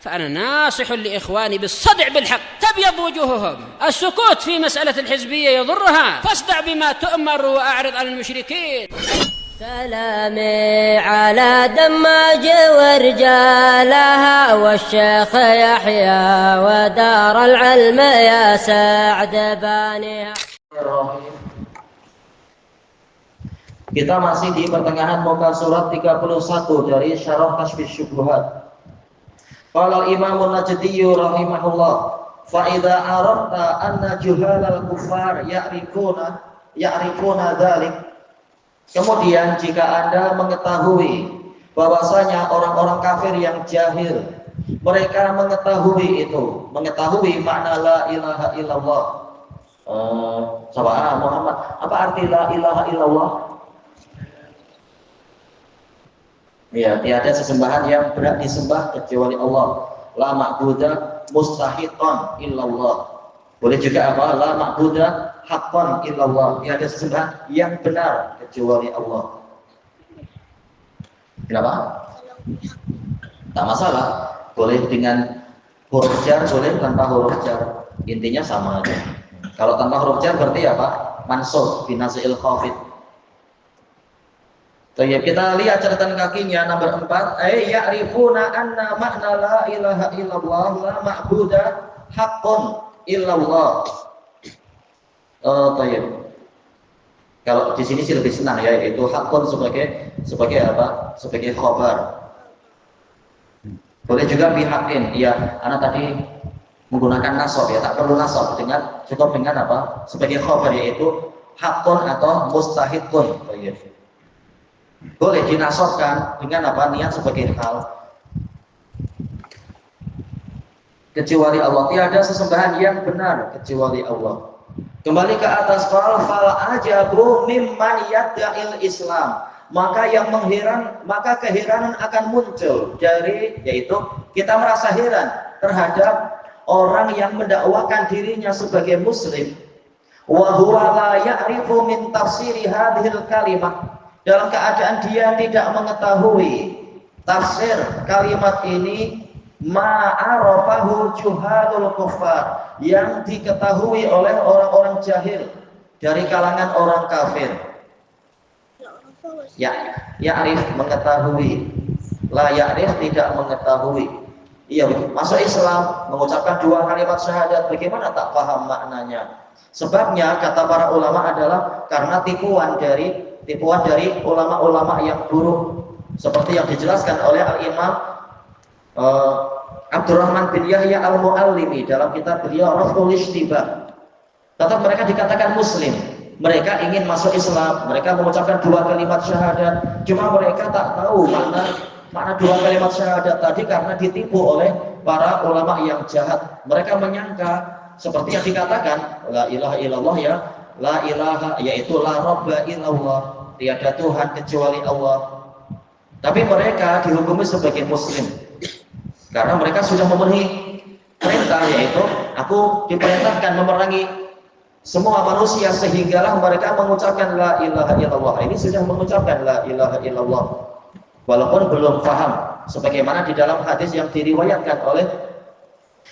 فأنا ناصح لإخواني بالصدع بالحق تبيض وجوههم. السكوت في مسألة الحزبية يضرها، فاصدع بما تؤمر وأعرض عن المشركين. سلامي على دماج ورجالها والشيخ يحيى ودار العلم يا سعد بانيها. Kita masih di pertengahan muka surat 31 dari Syarah Kashfis Syubhat. Qala Imam An-Najdi rahimahullah, fa idza aradta anna juhalal kufar ya'rifuna dzalik. Kemudian jika Anda mengetahui bahwasanya orang-orang kafir yang jahil mereka mengetahui itu, mengetahui makna la ilaha illallah. Sahabat Muhammad, apa arti la ilaha illallah? Ya, tiada sesembahan yang berhak disembah kecuali Allah. La ma'budah mustahiqan illallah. Boleh juga apa? La ma'budah haqqan illallah. Tiada sesembahan yang benar kecuali Allah. Kenapa? Tak masalah. Boleh dengan huruf jar, boleh tanpa huruf jar. Intinya sama aja. Kalau tanpa huruf jar berarti apa? Mansub binasil khafid. Ya, kita lihat catatan kakinya nomor 4. Ya'rifuna anna makna la ilaha illallah la ma'buda haqqun illallah. Kalau di sini sih lebih senang ya, yaitu haqqun sebagai apa? Sebagai khabar. Boleh juga bihaqqin. Ya, anak tadi menggunakan nasab ya, tak perlu nasab, cukup dengan apa? Sebagai khabar, yaitu haqqun atau mustahiqun. Boleh dinasabkan dengan apa? Niat sebagai hal. Kecuali Allah, tiada sesembahan yang benar kecuali Allah. Kembali ke atas, fal ajabu mimman yad'il Islam. Maka yang maka keheranan akan muncul dari, yaitu kita merasa heran terhadap orang yang mendakwakan dirinya sebagai muslim. Wa huwa la ya'rifu min tafsiri hadhil kalimah. Dalam keadaan dia tidak mengetahui tafsir kalimat ini, ma'arafahu juhalul kuffar, yang diketahui oleh orang-orang jahil dari kalangan orang kafir. Ya'rif mengetahui, la ya'rif tidak mengetahui. Iya, masuk Islam mengucapkan 2 kalimat syahadat, bagaimana tak paham maknanya? Sebabnya kata para ulama adalah karena tipuan dari ulama-ulama yang buruk, seperti yang dijelaskan oleh Al-Imam Abdurrahman bin Yahya Al-Muallimi dalam kitab beliau Raf'ul Ishtibah. Tetap mereka dikatakan muslim, mereka ingin masuk Islam, mereka mengucapkan 2 kalimat syahadat, cuma mereka tak tahu makna 2 kalimat syahadat tadi karena ditipu oleh para ulama yang jahat. Mereka menyangka seperti yang dikatakan la ilaha illallah, ya, la ilaha, yaitu la rabba illallah, tiada Tuhan kecuali Allah. Tapi mereka dihukumi sebagai muslim karena mereka sudah memenuhi perintah, yaitu aku diperintahkan memerangi semua manusia, sehinggalah mereka mengucapkan la ilaha illallah. Ini sudah mengucapkan la ilaha illallah walaupun belum paham, sebagaimana di dalam hadis yang diriwayatkan oleh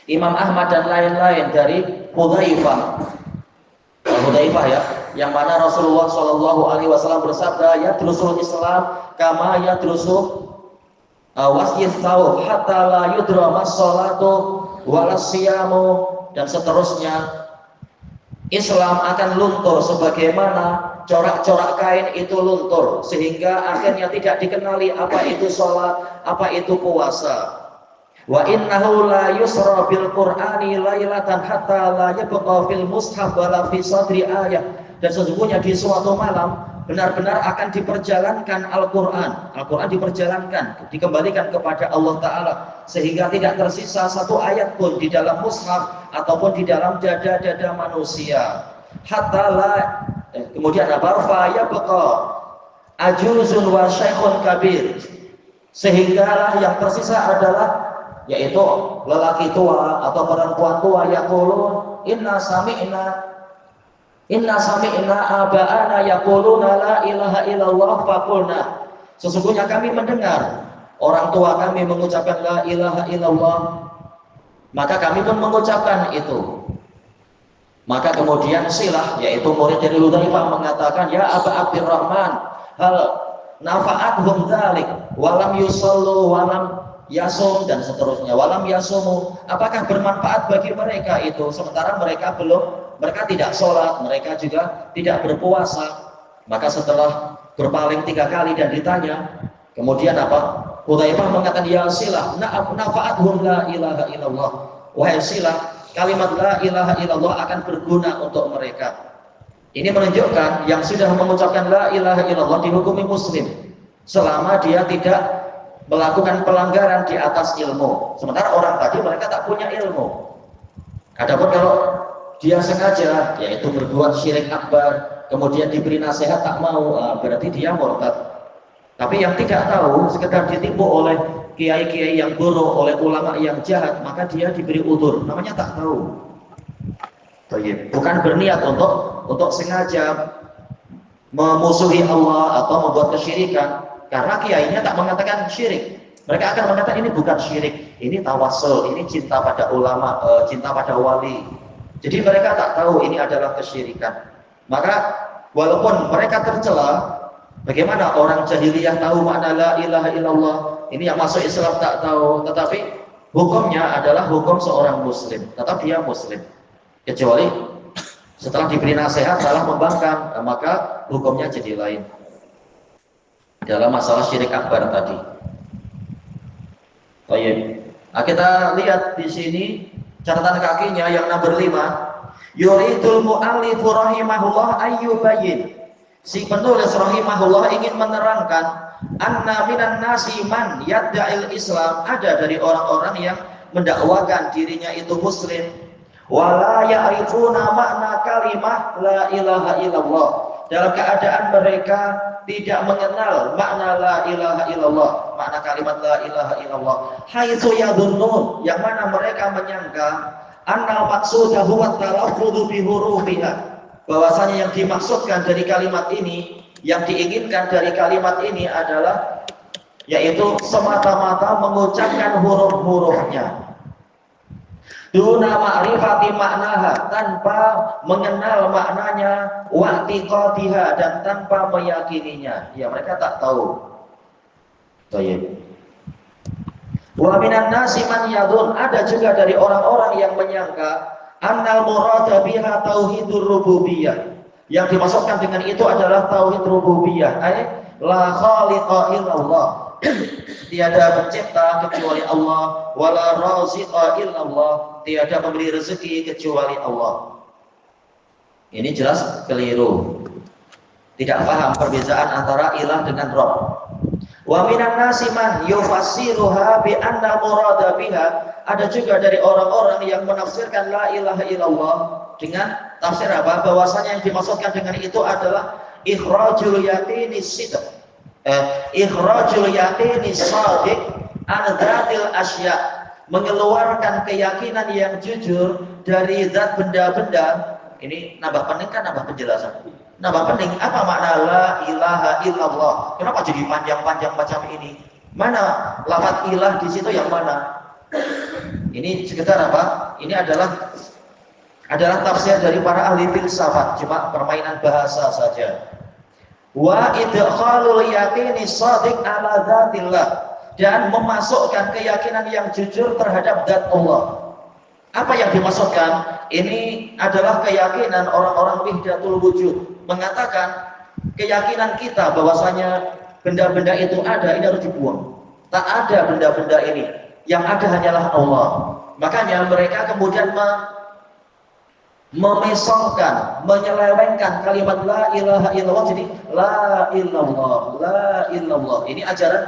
Imam Ahmad dan lain-lain dari Hudzaifah ya, yang mana Rasulullah SAW bersabda, yadrusul Islam kama yadrusu wasyith thawb hatta la yudra mas-shalatu walas siyamu, dan seterusnya. Islam akan luntur sebagaimana corak-corak kain itu luntur, sehingga akhirnya tidak dikenali apa itu sholat, apa itu puasa. Wa innahu la yusra bil Qur'ani lailatan hatta la yabqa fil mushaf wala fi sadri ayat. Dan sesungguhnya di suatu malam benar-benar akan diperjalankan Al-Qur'an. Al-Qur'an diperjalankan, dikembalikan kepada Allah Ta'ala, sehingga tidak tersisa satu ayat pun di dalam mushaf ataupun di dalam dada-dada manusia. Hatta la, kemudian apa? Yabqa ajuzun wa syaikhun kabir, sehinggalah yang tersisa adalah yaitu lelaki tua atau perempuan tua, yaqulun inna sami'na aba'ana yaquluna la ilaha illallah faqulna. Sesungguhnya kami mendengar orang tua kami mengucapkan la ilaha illallah, maka kami pun mengucapkan itu. Maka kemudian Silah, yaitu murid dari Hudzaifah, mengatakan, ya Aba Abdurrahman, hal nafa'athum dzalik walam yusallu walam yasum, dan seterusnya, walam yasumu, apakah bermanfaat bagi mereka itu sementara mereka tidak sholat, mereka juga tidak berpuasa. Maka setelah berpaling 3 kali dan ditanya, kemudian apa? Hudzaifah mengatakan, ya Silah, nafa'athum la ilaha illallah, wahai Silah, kalimat la ilaha illallah akan berguna untuk mereka. Ini menunjukkan yang sudah mengucapkan la ilaha illallah dihukumi muslim selama dia tidak melakukan pelanggaran di atas ilmu. Sementara orang tadi mereka tak punya ilmu. Adapun kalau dia sengaja, yaitu berbuat syirik akbar, kemudian diberi nasihat tak mau, berarti dia murtad. Tapi yang tidak tahu, sekedar ditipu oleh kiai-kiai yang buruk, oleh ulama yang jahat, maka dia diberi udzur, namanya tak tahu. Bukan berniat untuk sengaja memusuhi Allah atau membuat kesyirikan, karena kiainya tak mengatakan syirik. Mereka akan mengatakan ini bukan syirik, ini tawassul, ini cinta pada ulama, cinta pada wali. Jadi mereka tak tahu ini adalah kesyirikan. Maka walaupun mereka tercela, bagaimana orang jahiliyah tahu makna la ilaha illallah, ini yang masuk Islam tak tahu, tetapi hukumnya adalah hukum seorang muslim, tetap dia muslim. Kecuali setelah diberi nasihat salah membangkang, maka hukumnya jadi lain. Dalam masalah syirik akbar tadi. Baik. Nah, kita lihat di sini catatan kakinya yang nomor 5. Yuridul mu'allifu rahimahullah ayyubayyin. Si penulis rahimahullah ingin menerangkan anna minan nasi man yadda'il Islam, ada dari orang-orang yang mendakwakan dirinya itu muslim, wala ya'rifuna makna kalimah la ilaha illallah, dalam keadaan mereka tidak mengenal makna la ilaha illallah, makna kalimat la ilaha illallah, haitsu yadhunnun, yang mana mereka menyangka annal maqsuda huwa talaffudzu bi hurufiha, bahwasanya yang dimaksudkan dari kalimat ini, yang diinginkan dari kalimat ini adalah yaitu semata-mata mengucapkan huruf-hurufnya, duna ma'rifati maknaha, tanpa mengenal maknanya, wa i'tiqadiha, dan tanpa meyakininya. Ya, mereka tak tahu. Baik. Wa minan nasi man yadhun, ada juga dari orang-orang yang menyangka annal murada biha tauhidur rububiyah, yang dimaksudkan dengan itu adalah tauhid rububiyah, ay la khaliqa illallah, tiada pencipta kecuali Allah, wala raziqa illallah, tiada pemberi rezeki kecuali Allah. Ini jelas keliru, tidak paham perbedaan antara ilah dengan Rabb. Wa minan nasi man yufassiruha bi anna murada biha, ada juga dari orang-orang yang menafsirkan la ilaha illallah dengan tafsir apa? Bahwasanya yang dimaksudkan dengan itu adalah ikhrajul yaqini sidq, ikhrajul yaqini shadiq an dzatil asya, mengeluarkan keyakinan yang jujur dari zat benda-benda. Ini nambah pening kan, nambah penjelasan. Nambah pening, apa makna la ilaha illallah? Kenapa jadi panjang-panjang macam ini? Mana lafaz ilah di situ yang mana? Ini sekedar apa? Ini adalah tafsir dari para ahli filsafat, cuma permainan bahasa saja. Wa idkhalul yaqini shadiq ala dzatillah, dan memasukkan keyakinan yang jujur terhadap zat Allah. Apa yang dimaksudkan? Ini adalah keyakinan orang-orang wahdatul wujud, mengatakan keyakinan kita bahwasanya benda-benda itu ada, ini harus dibuang. Tak ada benda-benda ini, yang ada hanyalah Allah. Makanya mereka kemudian memesongkan, menyelewengkan kalimat la ilaha illallah jadi la illallah, la illallah. Ini ajaran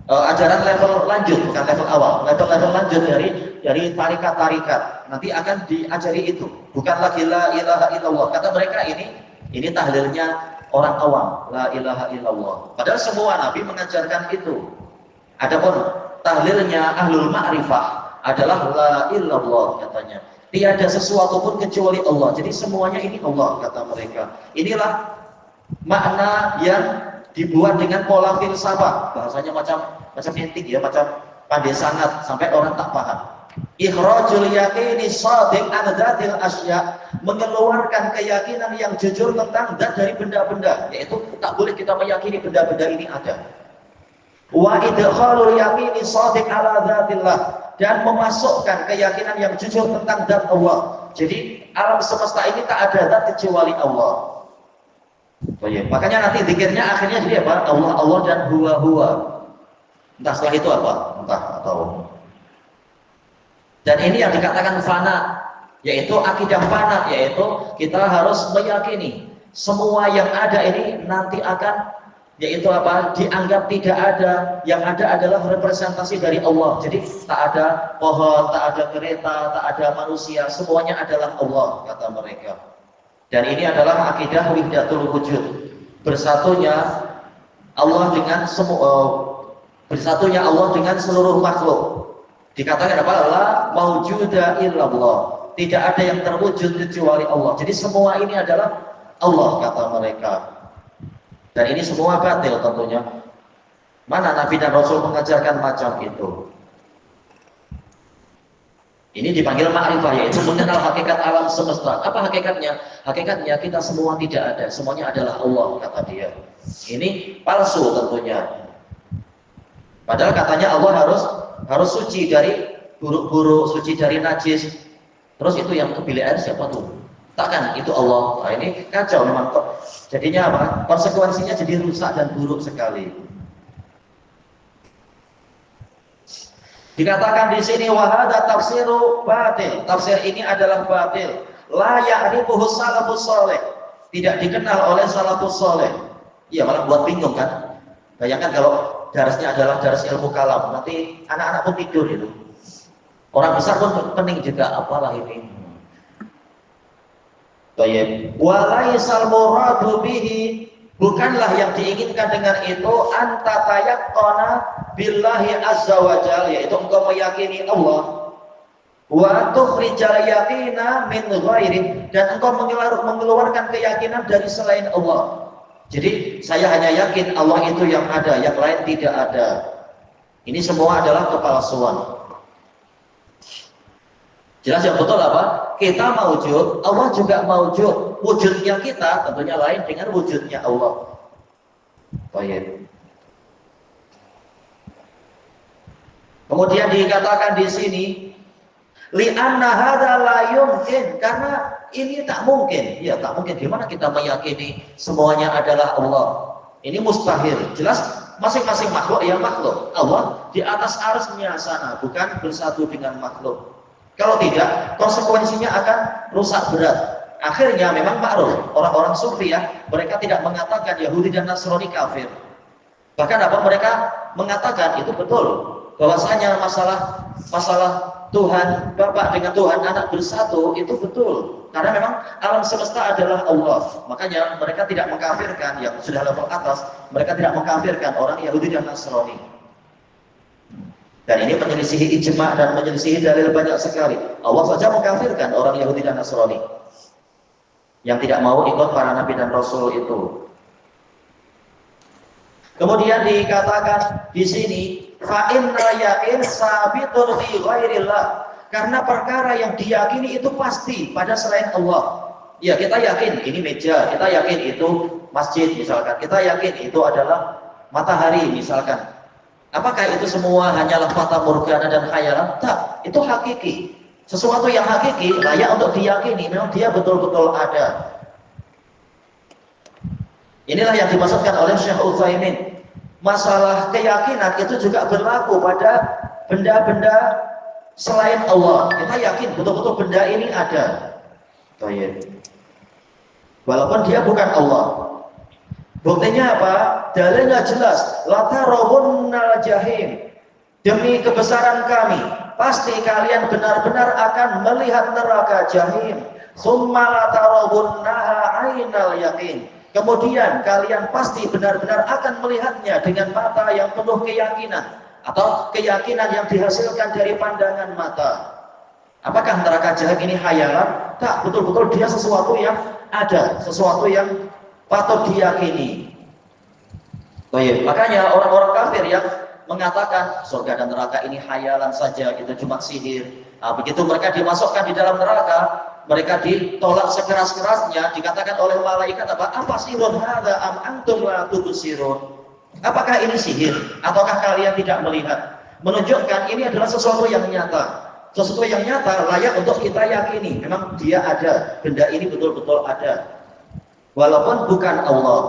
ajaran level lanjut, bukan level awal, level lanjut dari tarikat-tarikat. Nanti akan diajari itu, bukan lagi la ilaha illallah. Kata mereka ini tahlilnya orang awam, la ilaha illallah. Padahal semua nabi mengajarkan itu. Adapun tahlilnya ahlul ma'rifah adalah la illallah, katanya. Tiada sesuatu pun kecuali Allah. Jadi semuanya ini Allah, kata mereka. Inilah makna yang dibuat dengan pola filsafat, bahasanya macam macam entik ya, macam pandai sangat sampai orang tak paham. Ikhrajul yaqini shadiq an dzatil asya, mengeluarkan keyakinan yang jujur tentang zat dari benda-benda, yaitu tak boleh kita meyakini benda-benda ini ada. Wa idkhalul yaqini shadiq ala dzatillah, dan memasukkan keyakinan yang jujur tentang zat Allah. Jadi alam semesta ini tak ada zat kecuali Allah. Makanya nanti zikirnya akhirnya jadi apa? Allah, Allah dan huwa. Entah setelah itu apa? Entah atau. Dan ini yang dikatakan fana, yaitu akidah fana, yaitu kita harus meyakini semua yang ada ini nanti akan, yaitu apa? Dianggap tidak ada. Yang ada adalah representasi dari Allah. Jadi tak ada pohon, tak ada kereta, tak ada manusia, semuanya adalah Allah, kata mereka. Dan ini adalah akidah wahdatul wujud, bersatunya Allah dengan seluruh makhluk. Dikatakan apa? La maujuda illallah, tidak ada yang terwujud kecuali Allah. Jadi semua ini adalah Allah, kata mereka. Dan ini semua batil tentunya. Mana Nabi dan Rasul mengajarkan macam itu? Ini dipanggil ma'rifah, yaitu mengenal hakikat alam semesta. Apa hakikatnya? Hakikatnya kita semua tidak ada, semuanya adalah Allah, kata dia. Ini palsu tentunya. Padahal katanya Allah harus suci dari buruk-buruk, suci dari najis. Terus itu yang kebilik air siapa tuh? Takkan itu Allah. Nah, ini kacau memang. Jadinya apa? Konsekuensinya jadi rusak dan buruk sekali. Dikatakan di sini wahada tafsiru batil. Tafsir ini adalah batil. La ya'rifuhu salafus saleh. Tidak dikenal oleh salafus saleh. Iya, malah buat bingung kan? Bayangkan kalau darasnya adalah daras ilmu kalam, nanti anak-anak pun tidur itu. Orang besar pun pening juga, apalah ini. Baik. Walaisal muradu bihi, bukanlah yang diinginkan dengan itu antatayaqqana billahi azza wa jalla, yaitu engkau meyakini Allah, wa tukhrijal yaqina min ghairi, dan engkau mengeluarkan keyakinan dari selain Allah. Jadi saya hanya yakin Allah itu yang ada, yang lain tidak ada. Ini semua adalah kepalsuan. Jelas yang betul apa? Kita maujud, Allah juga maujud. Wujudnya kita tentunya lain dengan wujudnya Allah. Baik. Kemudian dikatakan di sini, li'anna hadza la yumkin, karena ini tak mungkin. Ya, tak mungkin. Gimana kita meyakini semuanya adalah Allah? Ini mustahil. Jelas masing-masing makhluk ya makhluk. Allah di atas arsy-Nya sana, bukan bersatu dengan makhluk. Kalau tidak, konsekuensinya akan rusak berat. Akhirnya memang makruf. Orang-orang sufi ya, mereka tidak mengatakan Yahudi dan Nasrani kafir. Bahkan apa mereka mengatakan itu betul, bahwasanya masalah Tuhan Bapa dengan Tuhan Anak bersatu itu betul. Karena memang alam semesta adalah Allah. Makanya mereka tidak mengkafirkan yang sudah level atas, mereka tidak mengkafirkan orang Yahudi dan Nasrani. Dan ini menyelisihi ijma' dan menyelisihi dalil banyak sekali. Allah saja mengkafirkan orang Yahudi dan Nasrani yang tidak mau ikut para nabi dan rasul itu. Kemudian dikatakan di sini, fa inna yaqin sabitun fi ghairillah, karena perkara yang diyakini itu pasti pada selain Allah. Ya, kita yakin ini meja, kita yakin itu masjid misalkan, kita yakin itu adalah matahari misalkan. Apakah itu semua hanyalah fata morgana dan khayalan? Tak, itu hakiki. Sesuatu yang hakiki layak untuk diyakini, memang dia betul-betul ada. Inilah yang dimaksudkan oleh Syekh Utsaimin. Masalah keyakinan itu juga berlaku pada benda-benda selain Allah. Kita yakin betul-betul benda ini ada. Baik. Walaupun dia bukan Allah. Buktinya apa? Dalilnya jelas. La tarawunnal jahim. Demi kebesaran kami, pasti kalian benar-benar akan melihat neraka jahim. Tsumma la tarawunnaha ainal yaqin. Kemudian kalian pasti benar-benar akan melihatnya dengan mata yang penuh keyakinan, atau keyakinan yang dihasilkan dari pandangan mata. Apakah neraka jahim ini khayalan? Tak, betul-betul dia sesuatu yang ada, sesuatu yang patut diyakini. Baik, makanya orang-orang kafir yang mengatakan surga dan neraka ini hayalan saja, itu cuma sihir. Nah, begitu mereka dimasukkan di dalam neraka, mereka ditolak sekeras-kerasnya, dikatakan oleh malaikat apa sihirun hadza am antum la tubsirun? Apakah ini sihir ataukah kalian tidak melihat? Menunjukkan ini adalah sesuatu yang nyata. Sesuatu yang nyata layak untuk kita yakini. Memang dia ada, benda ini betul-betul ada. Walaupun bukan Allah.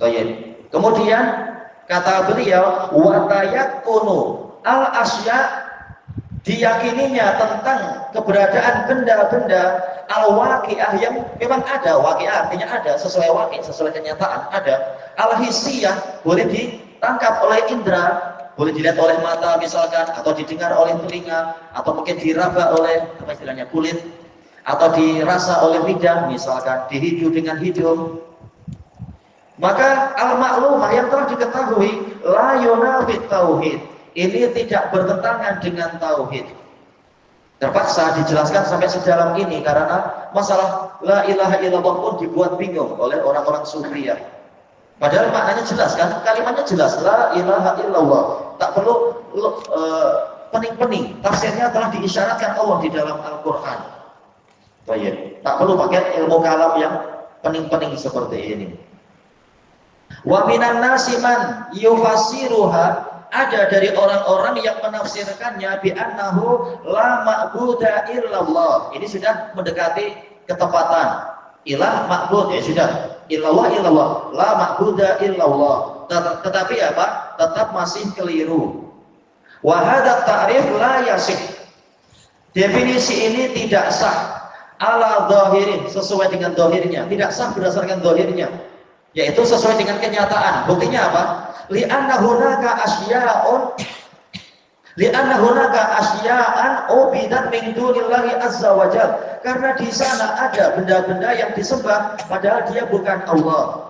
Baik. Kemudian kata beliau wa tayakkunu al-asya, diyakininya tentang keberadaan benda-benda al-waqi'ah yang memang ada. Waqi'ah artinya ada, sesuai waqi', sesuai kenyataan ada. Al-hissiyah boleh ditangkap oleh indera, boleh dilihat oleh mata misalkan, atau didengar oleh telinga, atau mungkin diraba oleh apa istilahnya kulit, atau dirasa oleh lidah misalkan, dihidu dengan hidung. Maka al-maklumah yang telah diketahui la yunafit tauhid, ini tidak bertentangan dengan tauhid. Terpaksa dijelaskan sampai sedalam ini karena masalah la ilaha illallah pun dibuat bingung oleh orang-orang sufiyah. Padahal maknanya jelas kan, kalimatnya jelas, la ilaha illallah. Tak perlu pening-pening, tafsirnya telah diisyaratkan Allah di dalam Al-Quran. Baik, tak perlu pakai ilmu kalam yang pening-pening seperti ini. Wa minan nasi man yufassiruha, ada dari orang-orang yang menafsirkannya bi annahu la ma'buda illallah. Ini sudah mendekati ketepatan. Ilah ma'bud, ya sudah. Illallah, la ma'buda illallah. Tetapi apa? Tetap masih keliru. Wa hadza ta'rif la yasih. Definisi ini tidak sah ala dhahirin, sesuai dengan dhahirnya, tidak sah berdasarkan dhahirnya, yaitu sesuai dengan kenyataan. Buktinya apa? Li'anna hunaka asya'an ubidat min dunillahi azza wa jalla. Karena di sana ada benda-benda yang disembah padahal dia bukan Allah.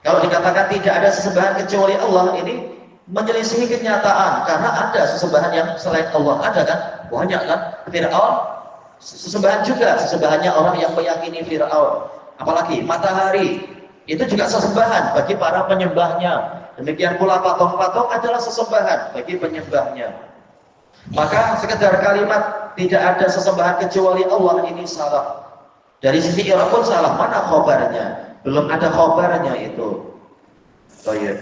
Kalau dikatakan tidak ada sesembahan kecuali Allah, ini menyelisihi kenyataan, karena ada sesembahan yang selain Allah. Ada kan? Banyak kan? Fir'aun sesembahan juga, sesembahannya orang yang meyakini Fir'aun. Apalagi matahari, itu juga sesembahan bagi para penyembahnya. Demikian pula patung-patung adalah sesembahan bagi penyembahnya. Maka sekedar kalimat tidak ada sesembahan kecuali Allah ini salah. Dari sisi i'rab pun salah. Mana khobarnya? Belum ada khobarnya itu. Baik.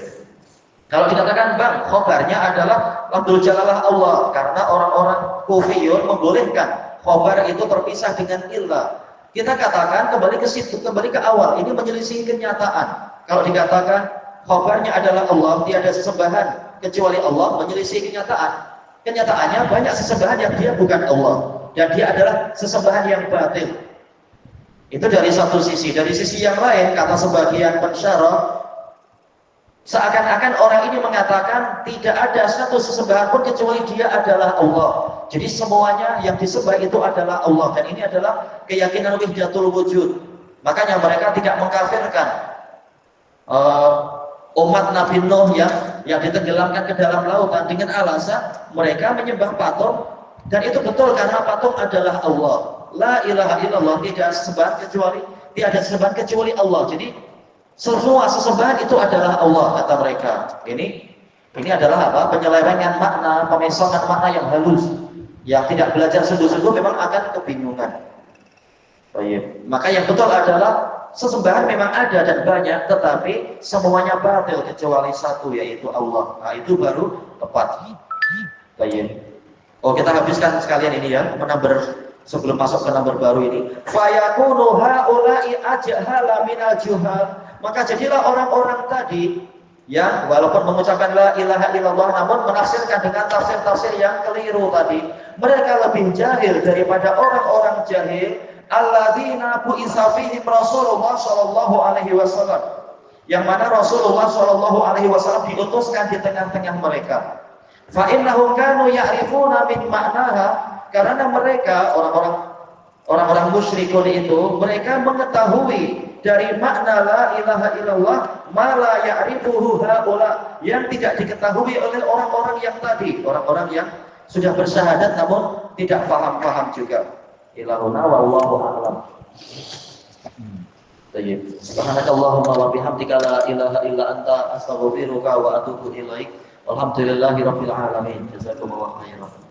Kalau dikatakan bang, khobarnya adalah Abdul Jalalah Allah, karena orang-orang kufiyun membolehkan khobar itu terpisah dengan illah. Kita katakan kembali ke situ, kembali ke awal. Ini menyelisih kenyataan. Kalau dikatakan khobarnya adalah Allah, tiada sesembahan kecuali Allah, menyelisih kenyataan. Kenyataannya banyak sesembahan yang dia bukan Allah, dan dia adalah sesembahan yang batil. Itu dari satu sisi. Dari sisi yang lain, kata sebagian pensyarah, seakan-akan orang ini mengatakan tidak ada satu sesembahan pun kecuali dia adalah Allah. Jadi semuanya yang disembah itu adalah Allah, dan ini adalah keyakinan wahdatul wujud. Makanya mereka tidak mengkafirkan umat Nabi Nuh yang ditenggelamkan ke dalam lautan dengan alasan mereka menyembah patung, dan itu betul karena patung adalah Allah. La ilaha illallah, tidak sesembahan kecuali Allah. Jadi semua sesembahan itu adalah Allah, kata mereka. Ini adalah apa? Penyelewengan makna, pemesokan makna yang halus. Yang tidak belajar sungguh-sungguh memang akan kebingungan. Baik. Maka yang betul adalah sesembahan memang ada dan banyak, tetapi semuanya batil kecuali satu, yaitu Allah. Nah, itu baru tepat. Baik. Oh, kita habiskan sekalian ini ya, sebelum masuk ke nomor baru ini. Fayakunu haula'i ajhala minal juhal. Maka jadilah orang-orang tadi yang walaupun mengucapkan la ilaha illallah namun menafsirkan dengan tafsir-tafsir yang keliru tadi. Mereka lebih jahil daripada orang-orang jahil alladzina bu'itsa fihim Rasulullah sallallahu alaihi wasallam. Yang mana Rasulullah sallallahu alaihi wasallam diutuskan di tengah-tengah mereka. Fa innahum kanu ya'rifuna min ma'naha, karena mereka orang-orang musyrikun itu mereka mengetahui dari makna la ilaha illallah ma la ya'rifuhu haula, yang tidak diketahui oleh orang-orang yang tadi, orang-orang yang sudah bersyahadat namun tidak paham-paham juga. Ilahuna wallahu a'lam. Baik. Subhanakallahumma wa bihamdika la ilaha illa anta astaghfiruka wa atubu ilaik. Alhamdulillahirabbil alamin. Jazakumullah khairan.